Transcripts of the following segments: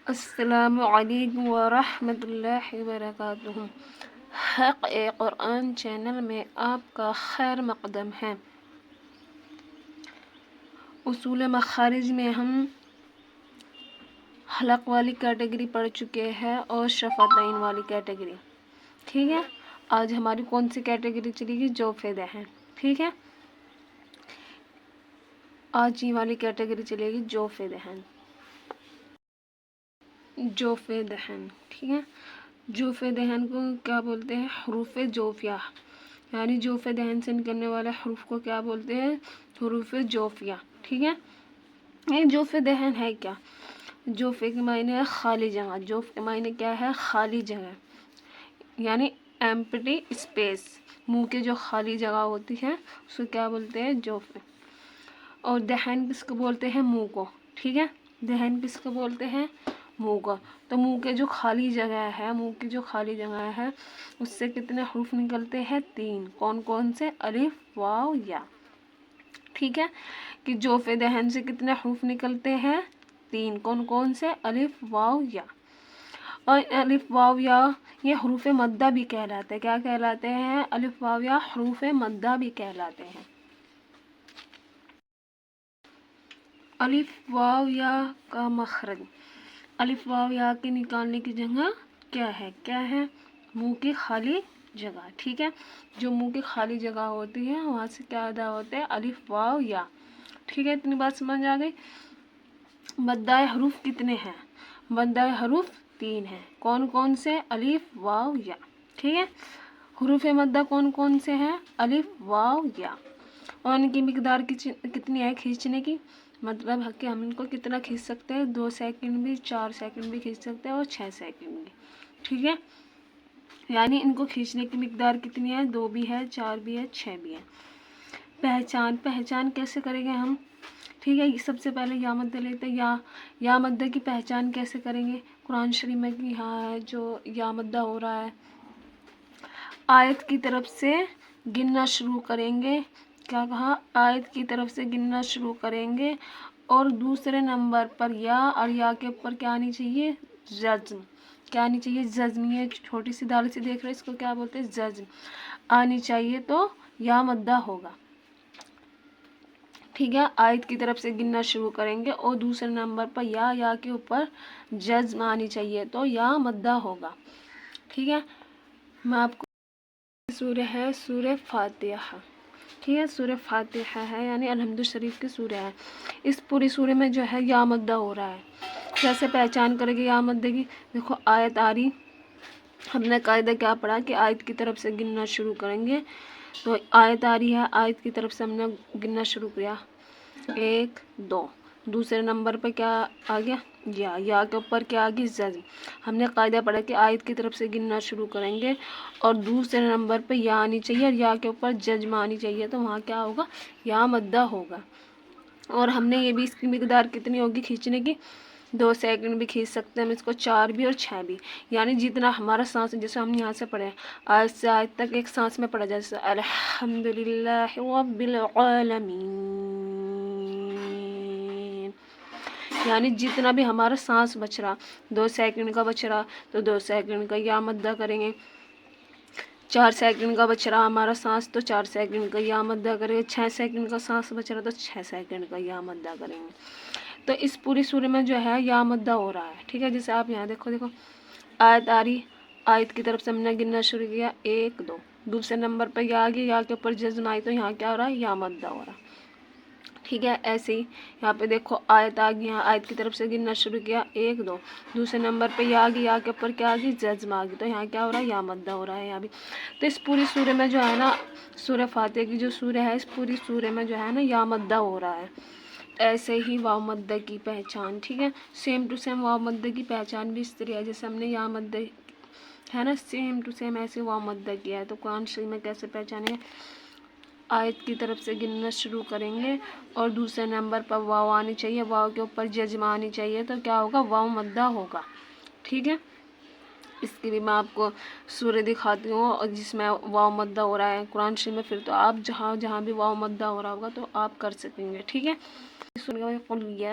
السلام علیکم ورحمۃ اللہ وبرکاتہ۔ حق قرآن چینل میں آپ کا خیر مقدم ہے۔ اصول مخارج میں ہم حلق والی کیٹیگری پڑھ چکے ہیں اور شفتین والی کیٹیگری، ٹھیک ہے۔ آج ہماری کون سی کیٹیگری چلے گی؟ جوف دہن، ٹھیک ہے۔ آج یہ والی کیٹیگری چلے گی جوف دہن، جوف دہن، ٹھیک ہے۔ جوف دہن کو کیا بولتے ہیں؟ حروف جوفیہ، یعنی جوف دہن سے نکلنے والے حروف کو کیا بولتے ہیں؟ حروف جوفیہ، ٹھیک ہے۔ یہ جوف دہن ہے کیا؟ جوف کے معنی ہے خالی جگہ۔ جوف کے معنی کیا ہے؟ خالی جگہ، یعنی ایمپٹی اسپیس۔ منہ کے جو خالی جگہ ہوتی ہے اس کو کیا بولتے ہیں؟ جوف۔ اور دہن کس کو بولتے ہیں؟ منہ کو، ٹھیک ہے۔ دہن کس کو بولتے ہیں؟ منہ کو۔ تو منہ کے جو خالی جگہ ہے، منہ کی جو خالی جگہ ہے اس سے کتنے حروف نکلتے ہیں؟ 3۔ کون کون سے؟ الف، واو، یا، ٹھیک ہے۔ کہ جوف دہن سے کتنے حروف نکلتے ہیں؟ 3۔ کون کون سے؟ الف، واو، یا۔ اور الف، واو، یا یہ حروف مدہ بھی کہلاتے ہیں۔ کیا کہلاتے ہیں؟ الف، واو، یا حروف مدہ بھی کہلاتے ہیں۔ الف، واو، یا کا مخرج۔ الف، واو، یا کے نکالنے کی جگہ کیا ہے؟ کیا ہے؟ منہ کی خالی جگہ، ٹھیک ہے۔ جو منہ کی خالی جگہ ہوتی ہے وہاں سے کیا ادا ہوتے ہیں؟ الف، واو، یا، ٹھیک ہے۔ اتنی بات سمجھ آ گئی؟ مدہ حروف کتنے ہیں؟ مدہ حروف 3 ہیں۔ کون کون سے؟ الف، واو، یا، ٹھیک ہے۔ حروف مدہ کون کون سے ہیں؟ الف، واو، یا۔ اور ان کی مقدار کتنی ہے کھینچنے کی؟ مطلب کہ ہم ان کو کتنا کھینچ سکتے ہیں؟ 2 سیکنڈ بھی، 4 سیکنڈ بھی کھینچ سکتے ہیں اور 6 سیکنڈ بھی، ٹھیک ہے۔ یعنی ان کو کھینچنے کی مقدار کتنی ہے؟ 2 بھی ہے، 4 بھی ہے، 6 بھی ہے۔ پہچان کیسے کریں گے ہم؟ ٹھیک ہے۔ سب سے پہلے یا مدہ لیتے ہیں۔ یا مدہ کی پہچان کیسے کریں گے؟ قرآن شریف میں یہاں ہے جو یا مدہ ہو رہا ہے، آیت کی طرف سے گننا شروع کریں گے۔ کیا کہا؟ آیت کی طرف سے گننا شروع کریں گے اور دوسرے نمبر پر یا، اور یا کے اوپر کیا آنی چاہیے؟ جزم۔ کیا آنی چاہیے؟ جزم۔ یہ چھوٹی سی دال سے دیکھ رہے اس کو کیا بولتے ہیں؟ جزم آنی چاہیے، تو یا مدہ ہوگا، ٹھیک ہے۔ آیت کی طرف سے گننا شروع کریں گے اور دوسرے نمبر پر یا کے اوپر جزم آنی چاہیے تو یا مدہ ہوگا، ٹھیک ہے۔ میں آپ کو سورہ ہے سورہ فاتحہ، ٹھیک ہے۔ سورہ فاتحہ ہے یعنی الحمد شریف کی سورہ ہے۔ اس پوری سورہ میں جو ہے یا مدہ ہو رہا ہے۔ کیسے پہچان کرے گی یا مدہ کی؟ دیکھو آیت آ رہی، ہم نے قاعدہ کیا پڑھا کہ آیت کی طرف سے گننا شروع کریں گے۔ تو آیت آ رہی ہے، آیت کی طرف سے ہم نے گننا شروع کیا، 1 2۔ دوسرے نمبر پہ کیا آ گیا؟ یا کے اوپر کیا آ گئی؟ جزم۔ ہم نے قاعدہ پڑھا کہ آیت کی طرف سے گننا شروع کریں گے اور دوسرے نمبر پہ یا آنی چاہیے اور یا کے اوپر جزم آنی چاہیے، تو وہاں کیا ہوگا؟ یا مدہ ہوگا۔ اور ہم نے یہ بھی اس کی مقدار کتنی ہوگی کھینچنے کی؟ 2 سیکنڈ بھی کھینچ سکتے ہیں ہم اس کو، 4 بھی اور 6 بھی، یعنی جتنا ہمارا سانس، جیسے ہم یہاں سے پڑھے آج سے آج تک ایک سانس میں پڑھا جائے، جیسے الحمدللہ رب العالمین، یعنی جتنا بھی ہمارا سانس بچ رہا، 2 سیکنڈ کا بچ رہا تو 2 سیکنڈ کا یا مدہ کریں گے، 4 سیکنڈ کا بچ رہا ہمارا سانس تو 4 سیکنڈ کا یا مدہ کریں گے، 6 سیکنڈ کا سانس بچ رہا تو 6 سیکنڈ کا یا مدہ کریں گے۔ تو اس پوری سورہ میں جو ہے یا مدہ ہو رہا ہے، ٹھیک ہے۔ جیسے آپ یہاں دیکھو آیت آ رہی، آیت کی طرف سے ہم نے گننا شروع کیا 1 2، دوسرے نمبر پہ یا آگے، یا کے اوپر جزم آئی تو یہاں کیا ہو رہا ہے؟ یا مدہ ہو رہا ہے، ٹھیک ہے۔ ایسے ہی یہاں پہ دیکھو آیت آ گئی، یہاں آیت کی طرف سے گننا شروع کیا 1 2، دوسرے نمبر پہ یا آگی، یا کے اوپر کیا آ گئی؟ جزم آ گئی، تو یہاں کیا ہو رہا ہے؟ یا مدہ ہو رہا ہے یہاں بھی۔ تو اس پوری سورہ میں جو ہے نا، سورہ فاتحہ کی جو سورہ ہے، اس پوری سورہ میں جو ہے نا یا مدہ ہو رہا ہے۔ ایسے ہی واو مدہ کی پہچان، ٹھیک ہے۔ سیم ٹو سیم واو مدہ کی پہچان بھی اس طرح ہے، جیسے ہم نے یا مدہ ہے نا، سیم ٹو سیم ایسے واو مدہ کیا ہے۔ تو قرآن شریف میں کیسے پہچانیں گے؟ آیت کی طرف سے گننا شروع کریں گے اور دوسرے نمبر پر واو آنی چاہیے، واو کے اوپر جزم آنی چاہیے، تو کیا ہوگا؟ واو مدہ ہوگا، ٹھیک ہے۔ اس کی بھی میں آپ کو سورہ دکھاتی ہوں اور جس میں واو مدہ ہو رہا ہے قرآن شریف میں، پھر تو آپ جہاں بھی واو مدہ ہو رہا ہوگا تو آپ کر سکیں گے، ٹھیک ہے۔ قل یا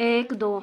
1 2।